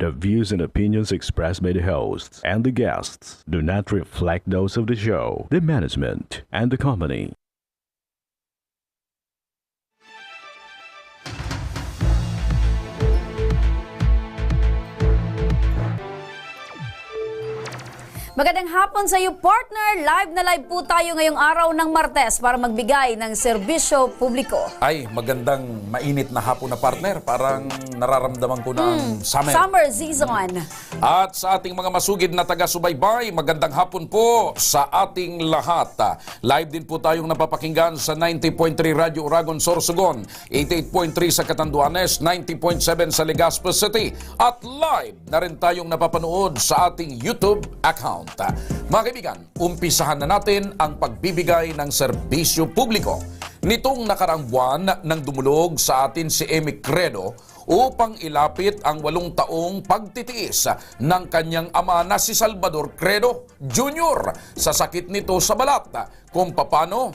The views and opinions expressed by the hosts and the guests do not reflect those of the show, the management, and the company. Magandang hapon sa iyo, partner. Live na live po tayo ngayong araw ng Martes para magbigay ng serbisyo publiko. Ay, magandang mainit na hapon na partner. Parang nararamdaman ko ng summer. Summer season. At sa ating mga masugid na taga-subaybay, magandang hapon po sa ating lahat. Live din po tayong napapakinggan sa 90.3 Radio Uragon, Sorsogon, 88.3 sa Catanduanes, 90.7 sa Legazpi City, at live na rin tayong napapanood sa ating YouTube account. Mga kaibigan, umpisahan na natin ang pagbibigay ng serbisyo publiko. Nitong nakarang buwan nang dumulog sa atin si Emmy Credo upang ilapit ang 8 taong pagtitiis ng kanyang ama na si Salvador Credo Jr. sa sakit nito sa balat. Kung paano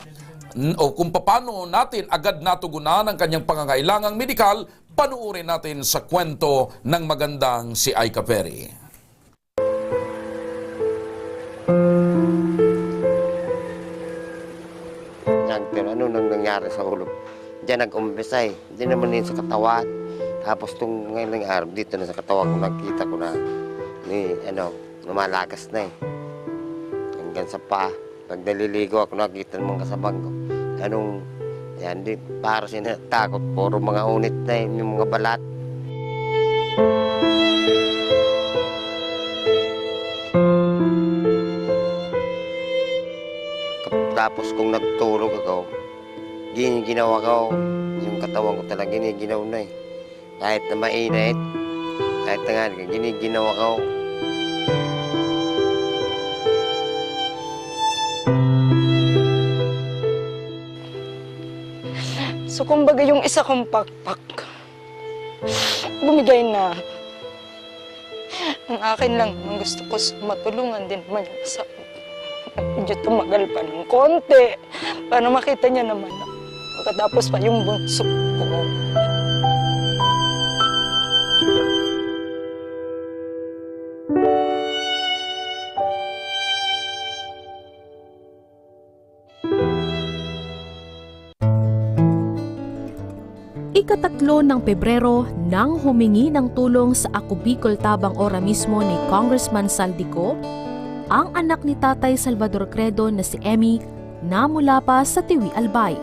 natin agad natugunan ang kanyang pangangailangang medikal, panuorin natin sa kwento ng magandang si Aika Perry. Pero ano nang nangyari sa ulo? Diyan nag-umpisa eh. Hindi naman yun sa katawan. Tapos itong ngayon araw, dito na sa katawan ko, nakita ko na lumalagas na eh. Hanggang sa pa. Pag naliligo ako, nakita ng mga kasabang ko. Di, para siya natakot. Puro mga unit na eh, yung mga balat. Tapos kung nagtulog ako, ginawa ko, yung katawan ko talaga giniginaw na eh. Kahit na mainit, kahit na nga, ginawa ko. So kumbaga yung isa kong pakpak, bumigay na. Ang akin lang, ang gusto ko matulungan din naman yung asawa. Medyo tumagal pa ng konti para makita niya naman na makatapos pa yung bunso ko. Ika-3 ng Pebrero nang humingi ng tulong sa Ako Bicol Tabang Ora mismo ni Congressman Saldico, ang anak ni Tatay Salvador Credo na si Emmy na mula pa sa Tiwi, Albay.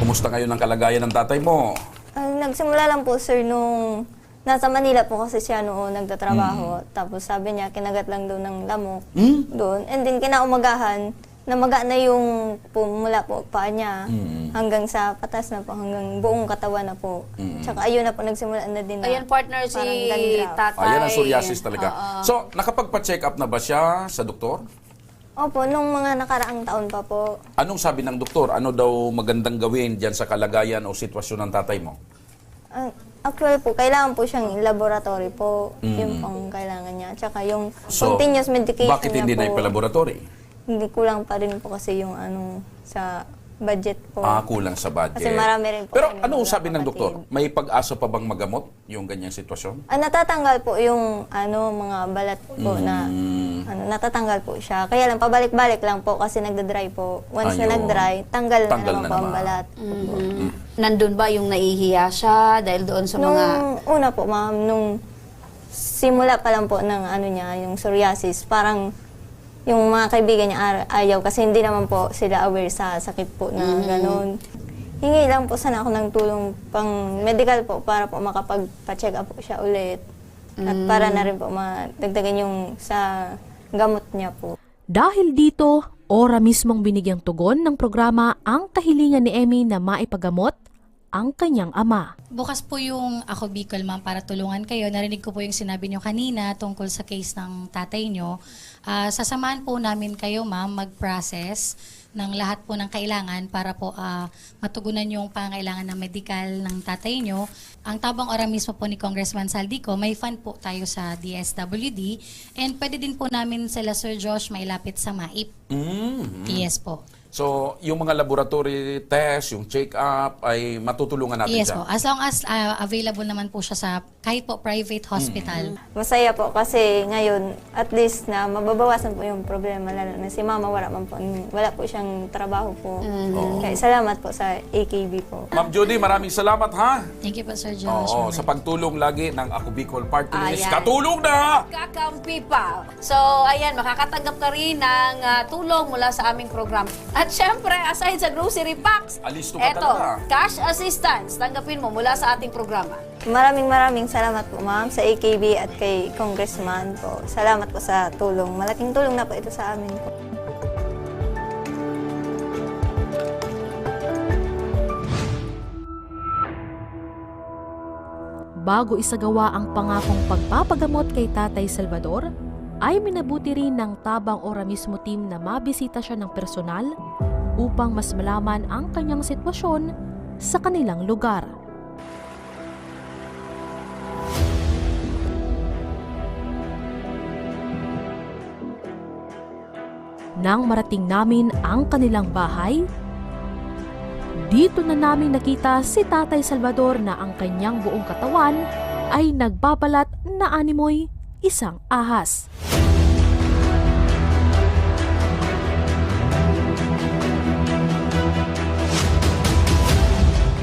Kumusta ngayon ang kalagayan ng tatay mo? Nagsimula lang po, sir, nung nasa Manila po kasi siya noon nagtatrabaho. Tapos sabi niya, kinagat lang doon ng lamok doon. And then kinaumagahan, namaga na yung mula po paa niya hanggang sa patas na po, hanggang buong katawan na po. Tsaka ayun na po, nagsimula na din na. Ayan, partner, si Tatay. Ayan ang psoriasis talaga. So, nakapagpa-check up na ba siya sa doktor? Opo, nung mga nakaraang taon pa po. Anong sabi ng doktor? Ano daw magandang gawin dyan sa kalagayan o sitwasyon ng tatay mo? Actually po, kailangan po siyang laboratory po. Yung pang kailangan niya. Tsaka yung continuous medication bakit hindi niya na po. ipalaboratory? Hindi, kulang pa rin po kasi yung sa budget po. Kulang sa budget. Kasi marami rin po. Pero anong sabi ng doktor? May pag-asa pa bang magamot yung ganyang sitwasyon? Natatanggal po yung mga balat po na natatanggal po siya. Kaya lang pabalik-balik lang po kasi nagda-dry po. Once na Ayun. nag-dry, tanggal na naman na po ang naman. balat. Nandun ba yung naihiya siya dahil doon sa mga... Nung una po, ma'am, nung simula pa lang po ng niya, yung psoriasis, parang yung mga kaibigan niya ayaw kasi hindi naman po sila aware sa sakit po na gano'n. Hingi lang po sana ako ng tulong pang medical po para po makapagpa-check up po siya ulit. At para na rin po madagdagan yung sa gamot niya po. Dahil dito, ora mismong binigyang tugon ng programa ang kahilingan ni Emmy na maipagamot ang kanyang ama. Bukas po yung Ako Bicol, ma'am, para tulungan kayo. Narinig ko po yung sinabi nyo kanina tungkol sa case ng tatay nyo. Sasamahan po namin kayo, ma'am, mag-process ng lahat po ng kailangan para po matugunan yung pangailangan ng medical ng tatay nyo. Ang tabang ora mismo po ni Congressman Saldico, may fund po tayo sa DSWD and pwede din po namin sila Sir Josh mailapit sa MAIP. Yes po. So, yung mga laboratory test, yung check-up, ay matutulungan natin Yes siya. po. As long as available naman po siya sa kahit po private hospital. Masaya po kasi ngayon at least na mababawasan po yung problema, lalo na si mama wala po siyang trabaho po. Kaya salamat po sa AKB po. Ma'am Judy, maraming salamat ha. Thank you po Sir Josh. Oo, sa pagtulong lagi ng Ako Bicol Party List. Ayan. Katulong na! Kakampi pa. So, ayan, makakatanggap ka rin ng tulong mula sa aming program. At syempre, aside sa grocery packs, Alisto ka eto, talaga. cash assistance, tanggapin mo mula sa ating programa. Maraming salamat po ma'am sa AKB at kay Congressman po. Salamat po sa tulong. Malaking tulong na po ito sa amin po. Bago isagawa ang pangakong pagpapagamot kay Tatay Salvador, ay minabuti rin ng Tabang Ora mismo team na mabisita siya ng personal upang mas malaman ang kanyang sitwasyon sa kanilang lugar. Nang marating namin ang kanilang bahay, dito na namin nakita si Tatay Salvador na ang kanyang buong katawan ay nagbabalat na animoy isang ahas.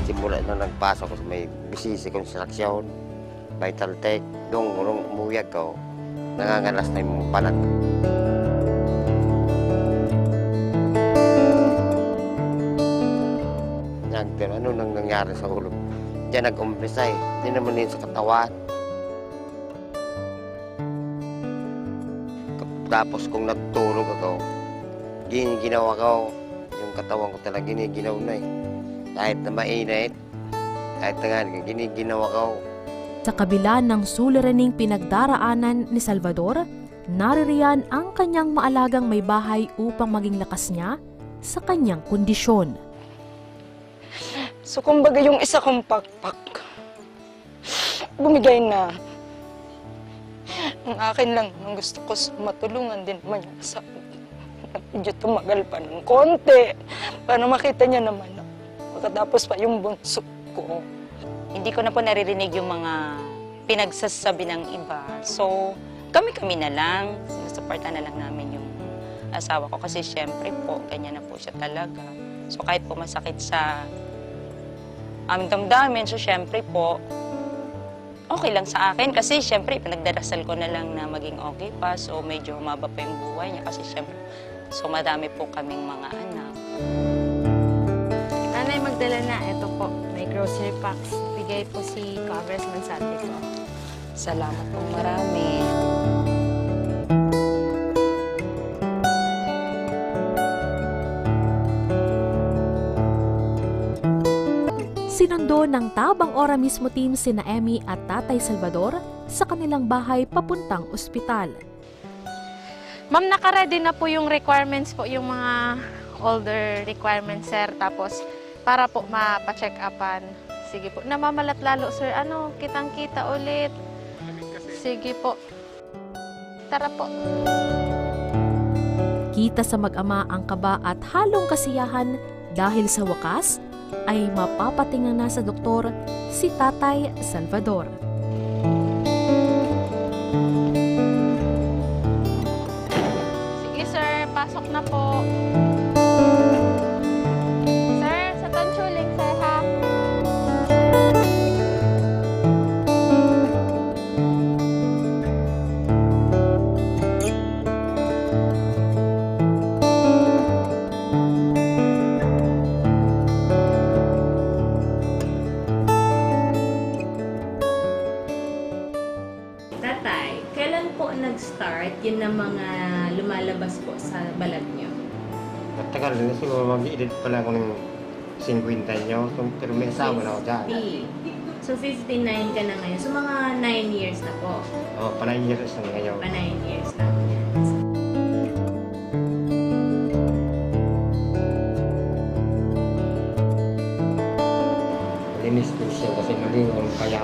Simula na nagpasok ko sa may BCC Construction, Vital Tech, doon umuyag ko, nangangalas na yung panat. Pero ano nang nangyari sa ulo? Diyan nag-umpisa eh. Hindi naman yun sa katawan. Tapos kung natulog ako, ginawa ko, yung katawan ko talaga giniginaw na eh. Kahit na mainit, kahit na ginawa ko. Sa kabila ng suliraning pinagdaraanan ni Salvador, naririyan ang kanyang maalagang may bahay upang maging lakas niya sa kanyang kondisyon. So kumbaga yung isa kong pakpak, bumigay na. Ang akin lang, ang gusto ko matulungan din naman yung asawa. Medyo tumagal pa ng konti para makita niya naman na pagkatapos pa yung bunso ko. Hindi ko na po naririnig yung mga pinagsasabi ng iba. So, kami-kami na lang. Sinusuporta na lang namin yung asawa ko kasi syempre po, ganyan na po siya talaga. So, kahit po masakit sa aming damdamin, so syempre po, okay lang sa akin kasi syempre pinagdarasal ko na lang na maging okay pa. So, medyo humaba pa yung buhay niya kasi syempre, so madami po kaming mga anak. Nanay Magdala na, ito po, may grocery packs. Bigay po si Congressman Saldico. Salamat po marami. Sinundo ng Tabang Ora mismo team sina Emmy at Tatay Salvador sa kanilang bahay papuntang ospital. Ma'am, naka-ready na po yung requirements po, yung mga older requirements, sir. Tapos, para po mapa-check upan. Sige po. Namamalat lalo, sir. Ano, kitang-kita ulit. Sige po. Tara po. Kita sa mag-ama ang kaba at halong kasiyahan dahil sa wakas ay mapapatingnan na sa doktor si Tatay Salvador. Sige, sir. Pasok na po. Sir, sa tonsuling, sir, ha? Tatay, kailan po nag-start yun ng mga lumalabas po sa balat niyo? Matagal na siguro mag-edit pa lang ako ng 50 nyo. Pero may asawa na ako dyan. 50. So 59 ka na ngayon. So mga 9 years na po. Oh, panay years na ngayon. Pa 9 years na.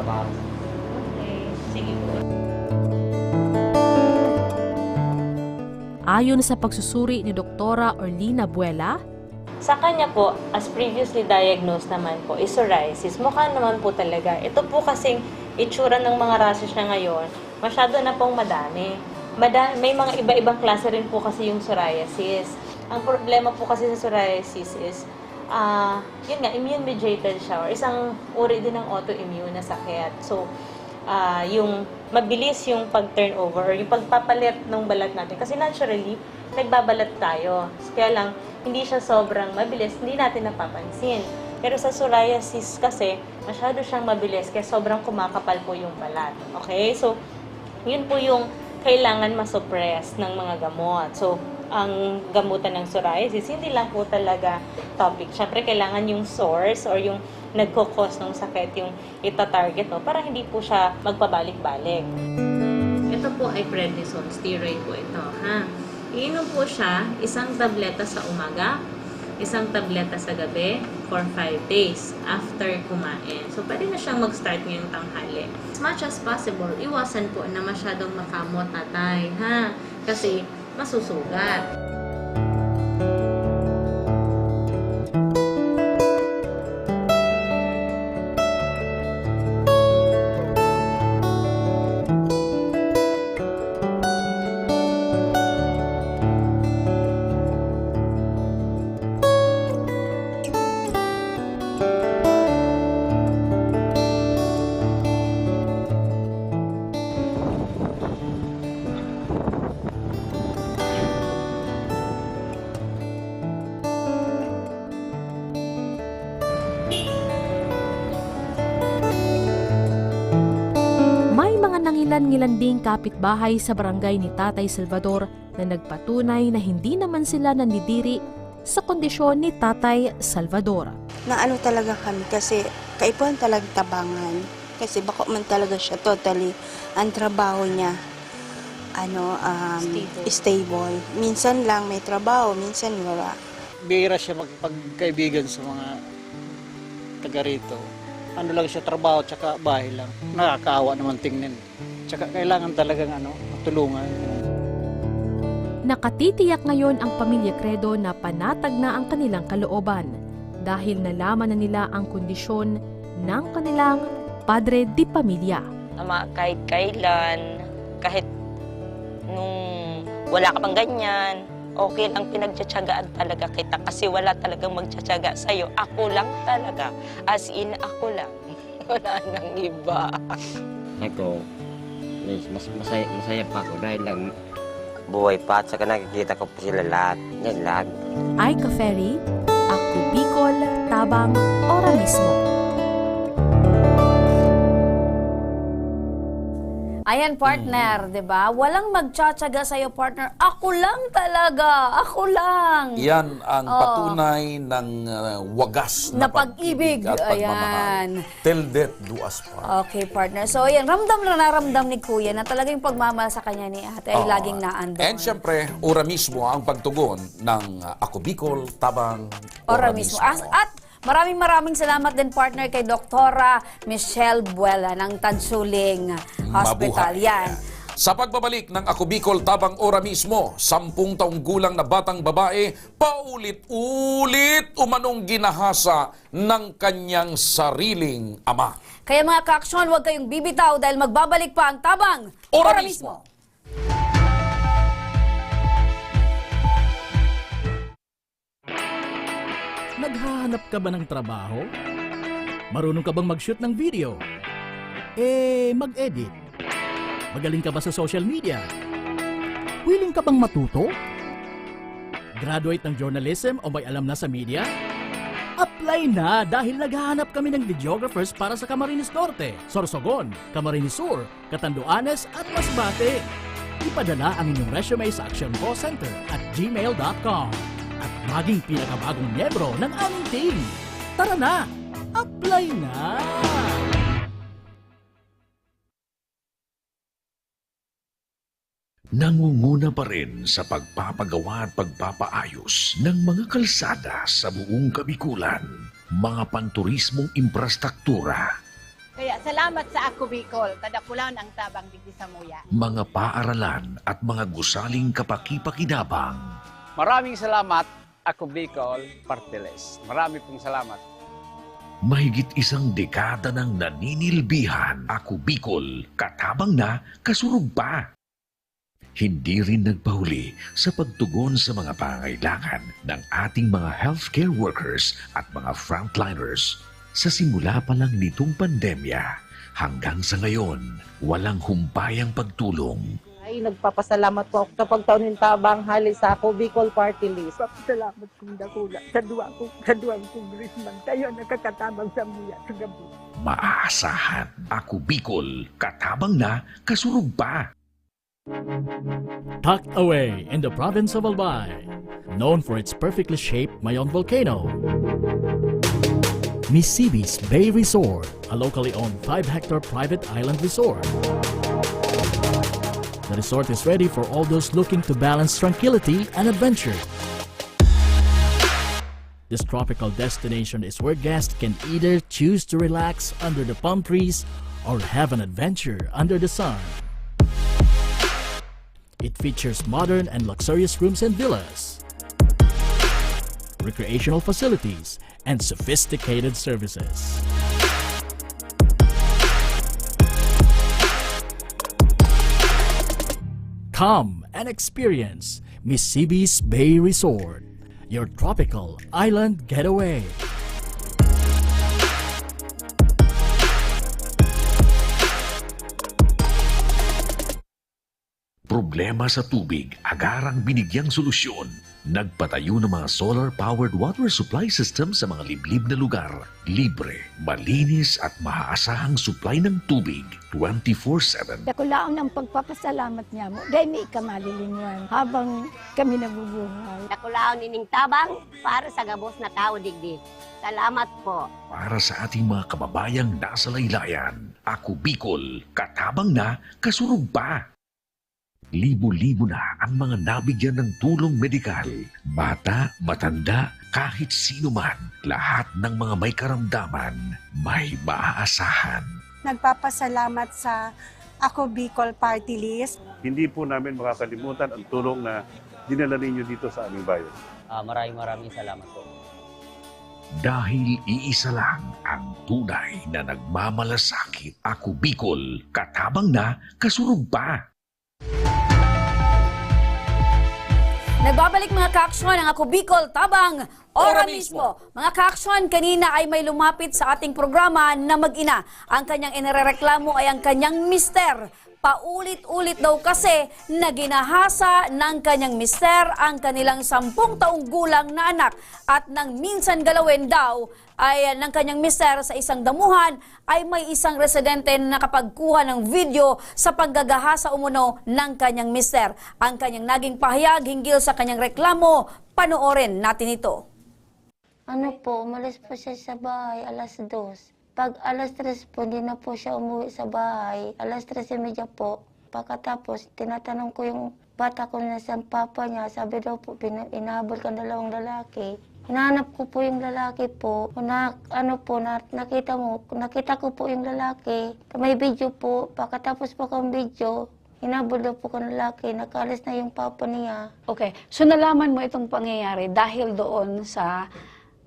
trabaho. Okay, sige po. Ayon sa pagsusuri ni Doktora Orlina Buela, Sa kanya po, as previously diagnosed naman po, is psoriasis. Mukha naman po talaga. Ito po kasing itsura ng mga rashes niya ngayon, masyado na pong madami. May mga iba-ibang klase rin po kasi yung psoriasis. Ang problema po kasi sa psoriasis is, yun nga, immune-mediated siya or isang uri din ng autoimmune na sakit. So, yung mabilis yung pag-turnover or yung pagpapalit ng balat natin. Kasi naturally, nagbabalat tayo. Kaya lang, hindi siya sobrang mabilis, hindi natin napapansin. Pero sa psoriasis kasi, masyado siyang mabilis kaya sobrang kumakapal po yung balat. Okay? So, yun po yung kailangan masuppress ng mga gamot. So, ang gamutan ng psoriasis, hindi lang po talaga topic. Siyempre, kailangan yung source or yung nagkukos ng sakit yung ita-target mo para hindi po siya magpabalik-balik. Ito po ay prednisone, steroid po ito. Ha? Iinom po siya, isang tableta sa umaga, isang tableta sa gabi for 5 days after kumain. So, pwede na siyang mag-start ngayong tanghali. As much as possible, iwasan po na masyadong makamot tatay, ha? Kasi masusugat. Nangilan-ngilan ding kapitbahay sa barangay ni Tatay Salvador na nagpatunay na hindi naman sila nandidiri sa kondisyon ni Tatay Salvador. Naano talaga kami kasi kaipuan talaga tabangan. Kasi bako man talaga siya totally ang trabaho niya stable. Minsan lang may trabaho, minsan wala. Bihira siya magpagkaibigan sa mga taga rito. Ano lang siya, trabaho tsaka bahay lang. Nakakaawa naman tingnan. Tsaka kailangan talagang matulungan. Nakatitiyak ngayon ang pamilya Credo na panatag na ang kanilang kalooban dahil nalaman na nila ang kondisyon ng kanilang padre di pamilya. Ama, kahit kailan, kahit nung wala ka pang ganyan, okay lang, pinagtsatsagaan talaga kita kasi wala talagang magtsatsaga sa'yo. Ako lang talaga. As in, ako lang. Wala nang iba. Ako, mas masaya pa ako dahil lang buhay pa at saka nakikita ko pa sila lahat. Yan lahat. Aika Ferry, Ako Bicol, Tabang, Ora mismo. Ayan, partner, di ba? Walang magtsatsaga sa'yo, partner. Ako lang talaga. Ako lang. Yan ang patunay ng wagas na pag-ibig at pagmamahal. Till death do us part. Okay, partner. So, ayan, ramdam na naramdam ni Kuya na talagang pagmamahal sa kanya ni ate ay laging naandun. And syempre, ora mismo ang pagtugon ng Ako Bicol, Tabang, Ora mismo. At maraming salamat din, partner, kay Doktora Michelle Buela ng Tansuling Hospital. Mabuhay. Yan. Sa pagbabalik ng Ako Bicol, Tabang, Ora mismo, 10 taong gulang na batang babae, paulit-ulit umanong ginahasa ng kanyang sariling ama. Kaya mga ka-aksyon, huwag kayong bibitaw dahil magbabalik pa ang Tabang, Ora mismo. Naghahanap ka ba ng trabaho? Marunong ka bang mag-shoot ng video? Mag-edit? Magaling ka ba sa social media? Willing ka bang matuto? Graduate ng journalism o may alam na sa media? Apply na dahil naghahanap kami ng videographers para sa Camarines Norte, Sorsogon, Camarines Sur, Catanduanes at Masbate. Ipadala ang inyong resume sa actioncallcenter@gmail.com at maging pinakabagong miyembro ng aming team. Tara na! Apply na! Nangunguna pa rin sa pagpapagawa at pagpapaayos ng mga kalsada sa buong Kabikulan, mga panturismong infrastruktura. Kaya salamat sa ako Bicol, tadapulan ang tabang digdi sa muya. Mga paaralan at mga gusaling kapakipakinabang. Maraming salamat, ako Bicol Partiles. Marami pong salamat. Mahigit isang dekada ng naninilbihan, ako Bicol, katabang na, kasurug pa. Hindi rin nagpahuli sa pagtugon sa mga pangangailangan ng ating mga healthcare workers at mga frontliners. Sa simula pa lang nitong pandemya, hanggang sa ngayon, walang humpayang pagtulong. Ay, nagpapasalamat po ako sa pagtaunin tabang hali sa ako Bicol Party List. Salamat kong dakula sa duwang congressman. Tayo nakakatabang sa muya sa gabi. Maaasahan, ako Bicol, katabang na, kasurug pa. Tucked away in the province of Albay, known for its perfectly shaped Mayon volcano, Misibis Bay Resort, a locally owned 5-hectare private island resort. The resort is ready for all those looking to balance tranquility and adventure. This tropical destination is where guests can either choose to relax under the palm trees or have an adventure under the sun. It features modern and luxurious rooms and villas, recreational facilities, and sophisticated services. Come and experience Misibis Bay Resort, your tropical island getaway. Problema sa tubig, agarang binigyang solusyon. Nagpatayo ng mga solar-powered water supply system sa mga liblib na lugar. Libre, malinis at maaasahang supply ng tubig 24/7. Dakulaon ang pagpapasalamat niya mo dahil may kamalilinwan habang kami nabubuhay. Dakulaon nining tabang para sa gabos na tao digdi. Salamat po. Para sa ating mga kababayang nasa laylayan, ako Bicol, katabang na, kasurug pa. Libo-libo na ang mga nabigyan ng tulong medikal. Bata, matanda, kahit sino man, lahat ng mga may karamdaman, may maaasahan. Nagpapasalamat sa Ako Bicol Party List. Hindi po namin makakalimutan ang tulong na dinala ninyo dito sa aming bayan. Maraming salamat po. Dahil iisa lang ang tunay na nagmamalasakit. Ako Bicol, katabang na, kasurug pa. Nagbabalik mga kaaksyon ang Ako Bicol Tabang Ora Mismo. Mga kaaksyon, kanina ay may lumapit sa ating programa na mag-ina. Ang kanyang inirereklamo ay ang kanyang mister. Paulit-ulit daw kasi na ginahasa ng kanyang mister ang kanilang 10 taong gulang na anak. At nang minsan galawin daw ay ng kanyang mister sa isang damuhan ay may isang residente na nakapagkuha ng video sa paggagahasa umuno ng kanyang mister. Ang kanyang naging pahayag hinggil sa kanyang reklamo, panoorin natin ito. Ano po, umalis po siya sa bahay alas 2. Pag alas 3 po, hindi na po siya umuwi sa bahay. Alas 3:30 po. Pagkatapos, tinatanong ko yung bata ko na sa papa niya. Sabi daw po, inahabol ka 2 lalaki. Hinahanap ko po yung lalaki po. Nakita ko po yung lalaki. May video po. Pagkatapos po kong video, hinabol daw po ko ng lalaki. Nakalis na yung papa niya. Okay, so nalaman mo itong pangyayari dahil doon sa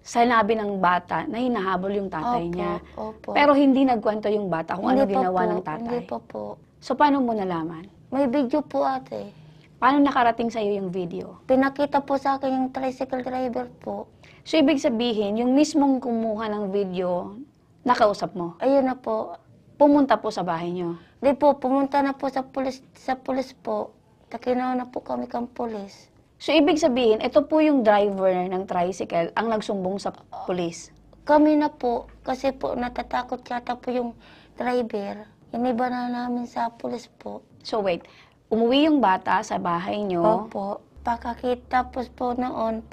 sinabi ng bata na hinahabol yung tatay niya. Opo. Pero hindi nagkwento yung bata kung ano ginawa ng tatay. Hindi pa po. So paano mo nalaman? May video po ate. Paano nakarating sa'yo yung video? Pinakita po sa akin yung tricycle driver po. So ibig sabihin, yung mismong kumuha ng video, nakausap mo? Ayun na po. Pumunta po sa bahay niyo? Hindi po, pumunta na po sa pulis po. Takinaw na po kami kang pulis. So, ibig sabihin, ito po yung driver ng tricycle ang nagsumbong sa pulis? Kami na po, kasi po natatakot yata po yung driver. Iniba na namin sa pulis po. So, wait. Umuwi yung bata sa bahay nyo? Opo. Pagkakitapos po noon,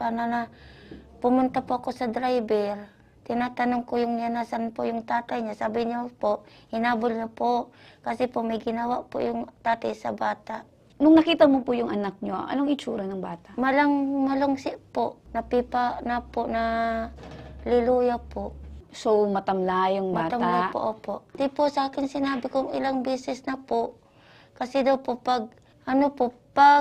pumunta po ako sa driver. Tinatanong ko yung nasan po yung tatay niya. Sabi niya po, hinabol na po. Kasi po may ginawa po yung tatay sa bata. Nung nakita mo po yung anak nyo, anong itsura ng bata? Malungsi po. Napipa na po na liluya po. So, matamla yung bata. Matamlay po, opo. Di po sa akin sinabi kong ilang beses na po. Kasi daw po pag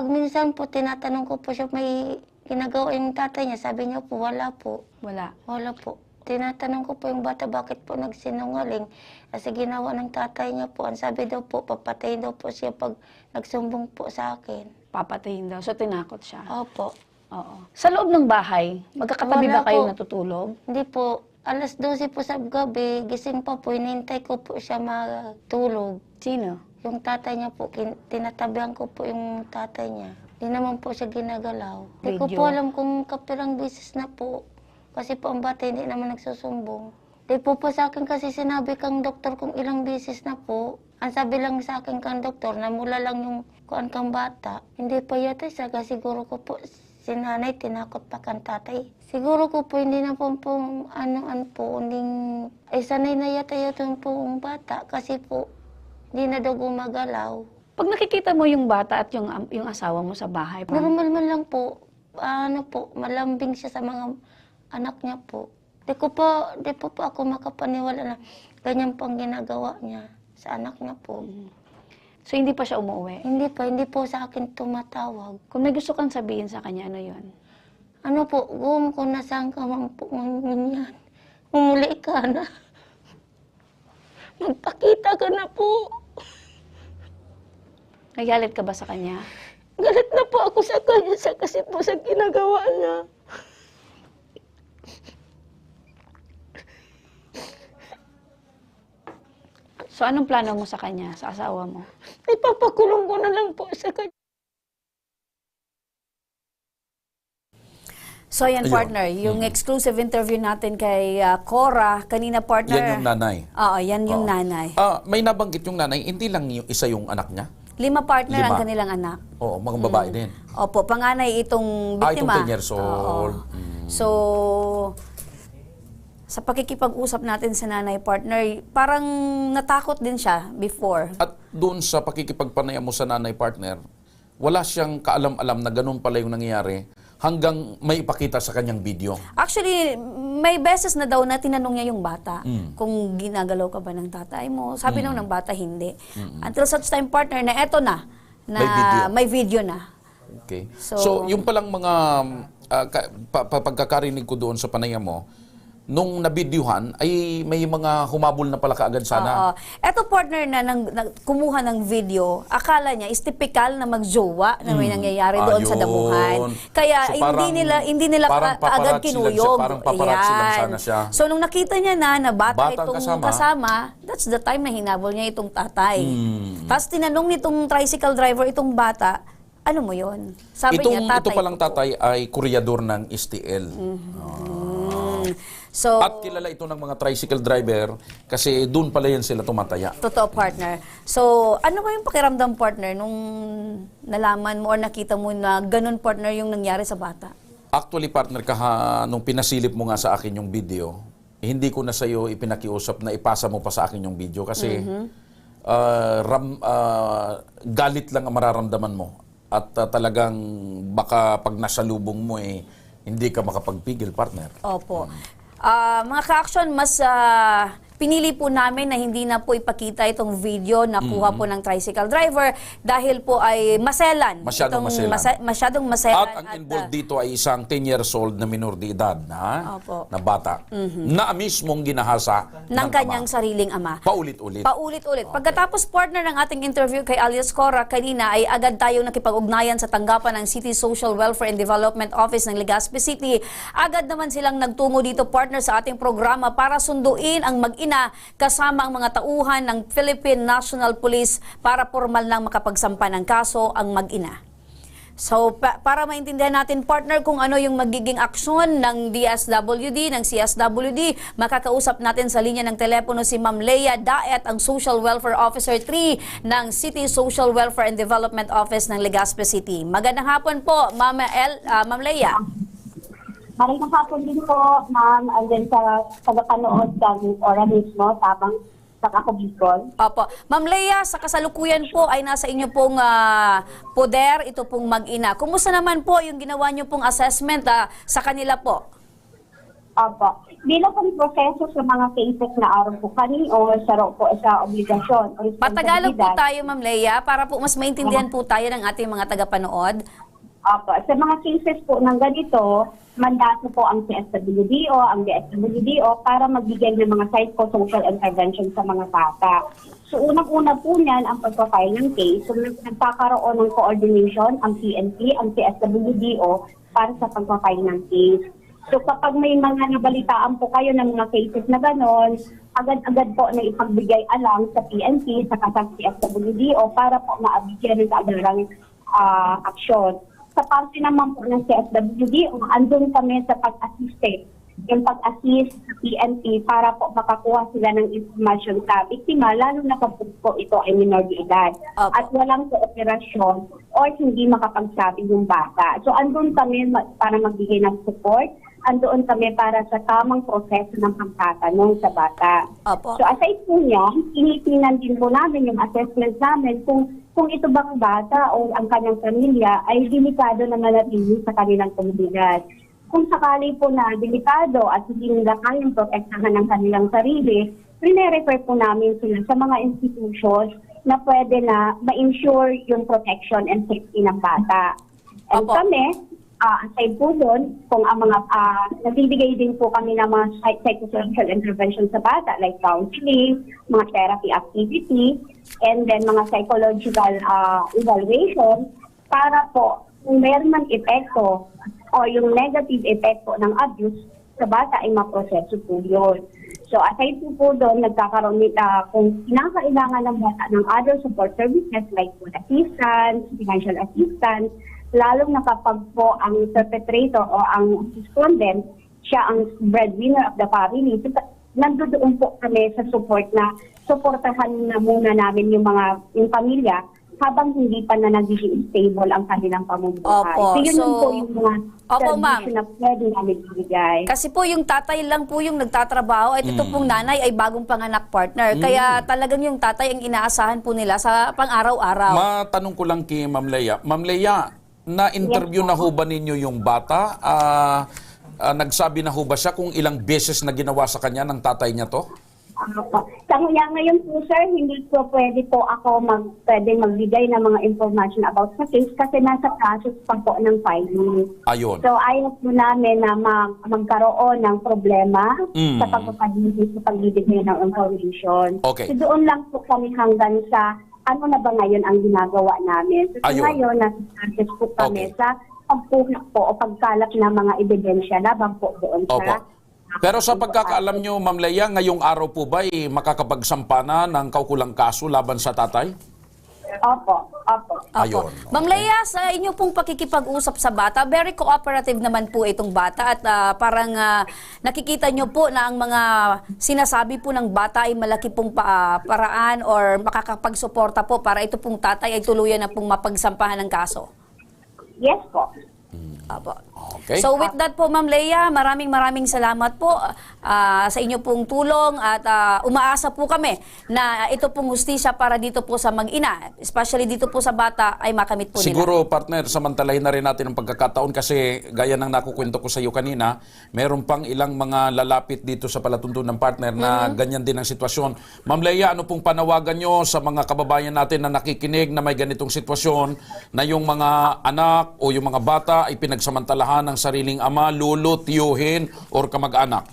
minsan po tinatanong ko po siya may ginagawa yung tatay niya, sabi niya po wala po. Wala. Wala po. Tinatanong ko po yung bata bakit po nagsinungaling. Kasi ginawa ng tatay niya po. Ang sabi daw po, papatayin daw po siya pag nagsumbong po sa akin. Papatayin daw. So, tinakot siya. Opo. Oo. Sa loob ng bahay, magkakatabi Wala ba kayo po. natutulog? Hindi po. Alas 12 po sa gabi, gising pa po, hinintay ko po siya matulog. Sino? Yung tatay niya po, tinatabihan ko po yung tatay niya. Hindi naman po siya ginagalaw. Hindi ko Video. po alam kung kapirang beses na po. Kasi po ang bata hindi naman nagsusumbong. Di po sa akin kasi sinabi kang doktor kung ilang beses na po. Ang sabi lang sa akin kang doktor na mula lang yung kuan kang bata. Hindi pa yata siya kasi siguro ko po si nanay tinakot pa kang tatay. Siguro ko po hindi na po sanay na yata yung pong bata kasi po hindi na daw gumagalaw. Pag nakikita mo yung bata at yung asawa mo sa bahay, Normal man lang po, malambing siya sa mga anak niya po. Di po ako makapaniwala na ganyan po ang ginagawa niya sa anak niya po. So, hindi pa siya umuwi? Hindi po sa akin tumatawag. Kung may gusto kang sabihin sa kanya, ano yun? Ano po, kung nasaan ka man po ngayon yan, umuli ka na. Magpakita ka na po. Nagalit ka ba sa kanya? Galit na po ako sa kanya kasi po sa ginagawa niya. So, anong plano mo sa kanya, sa asawa mo? Ipapakulong ko na lang po sa kanya. So yan, Ayun. partner, yung exclusive interview natin kay Cora, kanina, partner. Yan yung nanay. Oo, yan yung nanay. May nabanggit yung nanay, hindi lang isa yung anak niya. 5 partner ang 5. kanilang anak. Oo, mga babae din. Opo, panganay itong biktima. Itong 10 years old. So, sa pakikipag-usap natin sa nanay, partner, parang natakot din siya before. At doon sa pakikipagpanayam mo sa nanay partner, wala siyang kaalam-alam na ganun pala yung nangyayari hanggang may ipakita sa kanyang video. Actually, may beses na daw na tinanong niya yung bata kung ginagalaw ka ba ng tatay mo. Sabi naman ng bata, hindi. Until such time, partner, na eto na may video na. Okay. So yung palang mga pagkakarinig ko doon sa panayam mo, nung nabidyuhan ay may mga humabol na pala kaagad sana. Eto, partner, na kumuha ng video, akala niya is typical na magjowa na may nangyayari doon sa damuhan. Kaya So, parang- hindi nila parang agad paparazzi lang kinuyog. siya, parang paparazzi lang Ayan. sana siya. So nung nakita niya na bata Batang itong kasama, that's the time na hinabol niya itong tatay. Tapos tinanong nitong tricycle driver itong bata, ano mo yon? Sabi niya, tatay. Ito palang tatay ay kuryador ng STL. So, At kilala ito ng mga tricycle driver kasi doon pala yan sila tumataya. totoo, partner. So, ano ba yung pakiramdam, partner, nung nalaman mo or nakita mo na ganun, partner, yung nangyari sa bata? Actually, partner, nung pinasilip mo nga sa akin yung video, hindi ko na sa iyo ipinakiusap na ipasa mo pa sa akin yung video kasi galit lang ang mararamdaman mo. At talagang baka pag nasalubong mo hindi ka makapagpigil, partner. Opo. Mga ka-action, mas pinili po namin na hindi na po ipakita itong video na kuha po ng tricycle driver dahil po ay maselan. Masyadong Masyadong maselan. At ang involved dito ay isang 10 years old na minor de edad na bata na mismong ginahasa ng kanyang sariling ama. Paulit-ulit. Paulit-ulit. Pagkatapos, partner, ng ating interview kay alias Cora kanina ay agad tayong nakipag-ugnayan sa tanggapan ng City Social Welfare and Development Office ng Legazpi City. Agad naman silang nagtungo dito, partner, sa ating programa para sunduin ang mag-ina kasama ang mga tauhan ng Philippine National Police para formal lang makapagsampa ng kaso ang mag-ina. So, para maintindihan natin, partner, kung ano yung magiging aksyon ng DSWD, ng CSWD, makakausap natin sa linya ng telepono si Ma'am Leia Daet, ang Social Welfare Officer 3 ng City Social Welfare and Development Office ng Legazpi City. Magandang hapon po, Ma'am Leia. Magandang hapon din po, ma'am, andyan sa tagapanood ng Ora mismo, tabang sa Ako Bicol. Opo. Ma'am Leia, sa kasalukuyan po ay nasa inyo pong poder, ito pong mag-ina. Kumusta naman po yung ginawa nyo pong assessment sa kanila po? Opo. Bilang pong proseso sa mga cases na araw po kani o sa obligasyon. O Patagalog po responsibilidad. tayo, Ma'am Leia, para po mas maintindihan po tayo ng ating mga tagapanood. Opo. Sa mga cases po ng ganito, mandato po ang CSWDO, ang DSWDO para magbigay ng mga psychosocial intervention sa mga bata. So unang-una po niyan ang pagpa-file ng case. So nagkakaroon ng coordination ang PNP, ang CSWDO para sa pagpa-file ng case. So kapag may mga nabalitaan po kayo ng mga cases na gano'n, agad-agad po na ipagbigay alam sa PNP, sa CSWDO para po maabigyan ng kagarang aksyon. Sa parte naman po ng CSWDO, andun kami sa pag-assist, yung pag-assist sa PNP para po makakuha sila ng informasyon sa biktima, lalo na kapag po ito ay minor de edad at walang kooperasyon o hindi makapagsabi yung bata. So andun kami para magbigay ng support, andun kami para sa tamang proseso ng pagtatanong sa bata. So aside po niyan, tinitingnan din po namin yung assessment namin kung ito bang bata o ang kanyang pamilya ay delikado na manatili sa kanilang komunidad. Kung sakali po na delikado at hindi nila kayang protektahan ng kanilang sarili, rine-refer po namin sila sa mga institutions na pwede na ma-ensure yung protection and safety ng bata. And kami, aside po doon, kung ang mga nagbibigay din po kami ng mga psychosocial intervention sa bata like counseling, mga therapy activity, and then mga psychological evaluation para po kung meron man epekto o yung negative epekto ng abuse sa bata ay maproseso po yun. So aside po doon, nagkakaroon kung kinakailangan ng bata ng other support services like food assistance, financial assistance, lalong na kapag po ang perpetrator o ang respondent, siya ang breadwinner of the family. So, nandoon po kami sa support na supportahan na muna namin yung pamilya habang hindi pa na nagiging stable ang kanilang pamumuhay. Opo. So yun po yung mga ma'am. service na pwede namin ibigay. Kasi po yung tatay lang po yung nagtatrabaho at ito pong nanay ay bagong panganak partner. Kaya talagang yung tatay ang inaasahan po nila sa pang-araw-araw. Matanong ko lang kay Ma'am Leia. Ma'am Leia, na-interview na ho ba ninyo yung bata? Nagsabi na ho ba siya kung ilang beses na ginawa sa kanya ng tatay niya to? Sa ngayon po sir, hindi po pwede po ako pwede magbigay ng mga information about sa case kasi nasa process pa po ng filing. Ayun. So ayaw po namin na magkaroon ng problema sa pagbibigay ng information. Okay. So doon lang po kami hanggang sa ano na ba ngayon ang ginagawa namin. So ngayon, nasa process po kami sa pagpunak po o pagkalap ng mga ebidensya laban po doon sa... Pero sa pagkakaalam nyo, Ma'am Leia, ngayong araw po ba makakapagsampa na ng kaukulang kaso laban sa tatay? Opo. Ayun. Ma'am Leia, sa inyo pong pakikipag-usap sa bata, very cooperative naman po itong bata at parang nakikita nyo po na ang mga sinasabi po ng bata ay malaki pong paraan or makakapagsuporta po para ito pong tatay ay tuluyan na pong mapagsampahan ng kaso. Yes po. Apo. Okay. So with that po, Ma'am Leia, maraming salamat po sa inyo pong tulong at umaasa po kami na ito pong hustisya para dito po sa mag-ina, especially dito po sa bata, ay makamit po Siguro, nila. partner, samantalahin na rin natin ang pagkakataon kasi gaya ng nakukwento ko sa iyo kanina, meron pang ilang mga lalapit dito sa palatuntunan ng partner na ganyan din ang sitwasyon. Ma'am Leia, ano pong panawagan nyo sa mga kababayan natin na nakikinig na may ganitong sitwasyon na yung mga anak o yung mga bata ay pinagsamantalahan ng sariling ama, lolo, tiyuhin, or kamag-anak?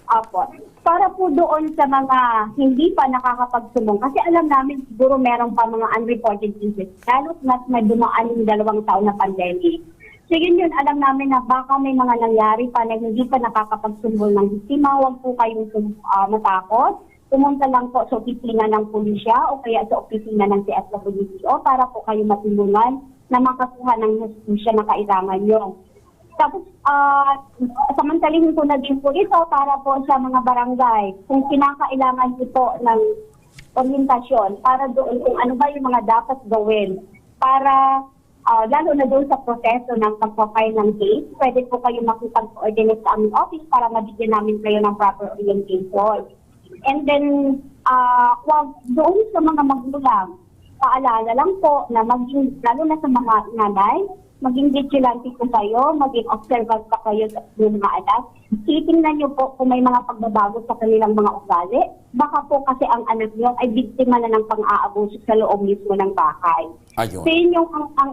Apo. Para po doon sa mga hindi pa nakakapagsumbong, kasi alam namin siguro meron pa mga unreported cases, lalo na't may dumaan yung 2 taon na pandemic. So yun, alam namin na baka may mga nangyari pa na hindi pa nakakapagsumbong ng biktima. Huwag po kayong matakot. Pumunta lang po sa opisina ng pulisya o kaya sa opisina ng CSWDO para po kayo matulungan na makakuha ng hustisya na kailangan nyo. Tapos, samantalihin ko na din po ito para po sa mga barangay. Kung kinakailangan ito ng orientasyon para doon kung ano ba yung mga dapat gawin para lalo na doon sa proseso ng pagpapile ng case, pwede po kayo makipag-coordinate sa aming office para mabigyan namin kayo ng proper orientation. And then, doon sa mga magulang, paalala lang po na maging, lalo na sa mga nanay, maging vigilante po kayo, maging observant pa kayo sa inyong mga anak. Titingnan niyo po kung may mga pagbabago sa kanilang mga ugali. Baka po kasi ang anak niyo ay biktima na ng pang-aabuso sa loob mismo ng bahay. Ayun. So yun yung ang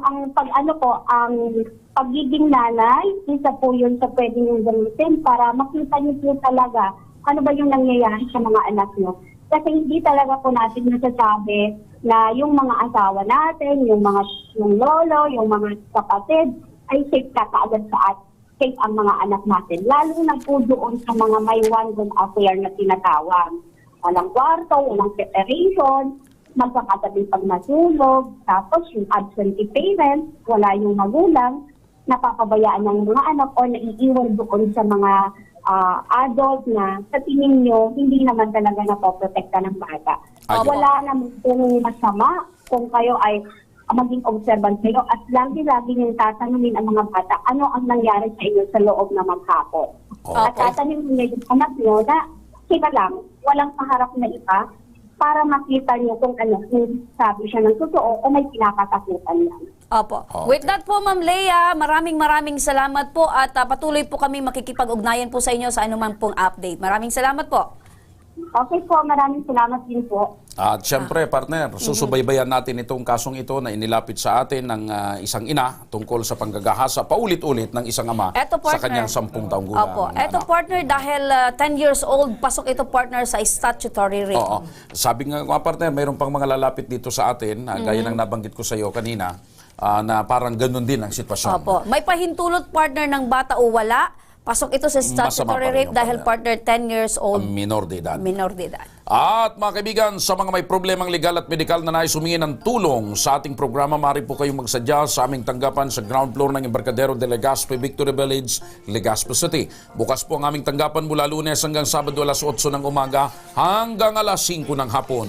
pagiging nanay, isa po yun sa pwede niyong gamitin para makita niyo po talaga ano ba yung nangyayari sa mga anak niyo. Kasi hindi talaga po natin nasasabi na yung mga asawa natin, yung lolo, yung mga kapatid, ay safe ka kaagad sa safe ang mga anak natin. Lalo na po doon sa mga may one-room affair na tinatawag. Walang kwarto, walang separation, magkakatabi pag matulog, tapos yung absentee parents, wala yung magulang, napapabayaan ng mga anak o naiiwan doon sa mga adult na sa tingin nyo, hindi naman talaga napoprotekta ng bata. Wala naman pong masama kung kayo ay maging observant kayo at lagi-lagi nyo tatanungin ang mga bata, ano ang nangyari sa inyo sa loob ng maghapon. At tatanungin nyo yung anak nyo na sila lang, walang kaharap na iba para makita nyo kung ano, kung sabi siya ng totoo o may pinakatakutan lang. Opo. With that po, Ma'am Lea, maraming salamat po at patuloy po kami makikipag-ugnayan po sa inyo sa anuman pong update. Maraming salamat po. Okay po, maraming salamat din po. At syempre, partner, susubaybayan natin itong kasong ito na inilapit sa atin ng isang ina tungkol sa panggagahasa paulit-ulit ng isang ama sa kanyang 10 taong gulang. Opo. Eto, partner, dahil 10 years old, pasok ito, partner, sa statutory rape. Oo. Sabi nga, partner, mayroon pang mga lalapit dito sa atin, gaya ng nabanggit ko sa iyo kanina, na parang ganun din ang sitwasyon. Opo. May pahintulot, partner, ng bata o wala. Pasok ito sa statutory rape dahil, partner, 10 years old. Minor de edad. Minor de edad. At mga kaibigan, sa mga may problemang legal at medikal na nais humingi ng tulong sa ating programa, maaari po kayong magsadya sa aming tanggapan sa ground floor ng Embarcadero de Legazpi, Victory Village, Legazpi City. Bukas po ang aming tanggapan mula Lunes hanggang Sabado alas 8 ng umaga hanggang alas 5 ng hapon.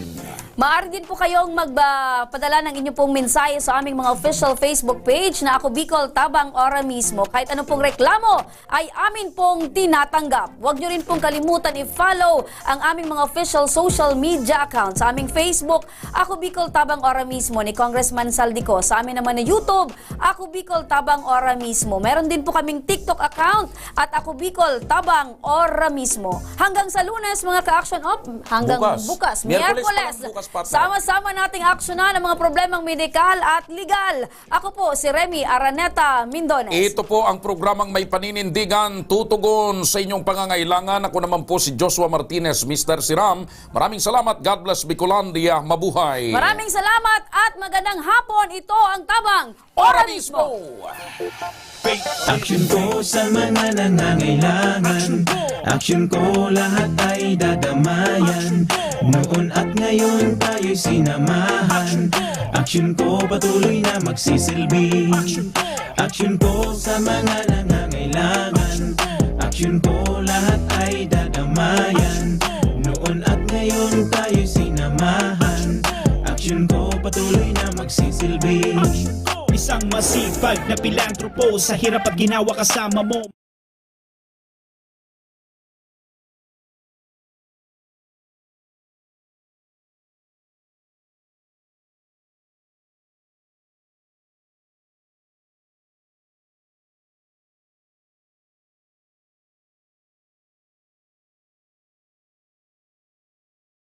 Maaari din po kayong magpadala ng inyong pong mensahe sa aming mga official Facebook page na Ako Bicol Tabang Ora mismo. Kahit anong pong reklamo ay amin pong tinatanggap. Huwag nyo rin pong kalimutan i-follow ang aming mga official social media account. Sa aming Facebook, Ako Bicol Tabang Ora mismo ni Congressman Saldico. Sa amin naman na YouTube, Ako Bicol Tabang Ora mismo. Meron din po kaming TikTok account at Ako Bicol Tabang Ora mismo. Hanggang sa Lunes, mga ka-action up, hanggang bukas. Miyerkules. Sama-sama nating aksyonan ang mga problemang medikal at legal. Ako po si Remy Araneta Mindones. Ito po ang programang may paninindigan, tutugon sa inyong pangangailangan. Ako naman po si Joshua Martinez, Mr. Siram. Maraming salamat. God bless Bicolandia. Mabuhay. Maraming salamat at magandang hapon. Ito ang Tabang Ora mismo. Action ko sa mga nangangailangan. Action ko lahat ay dadamayan. Noon at ngayon tayo'y sinamahan. Action ko patuloy na magsisilbi. Action ko sa mga nangangailangan. Action ko lahat ay dadamayan. Noon at ngayon tayo'y sinamahan. Action ko patuloy na magsisilbi. Isang masipag na pilantropo sa hirap at ginawa kasama mo.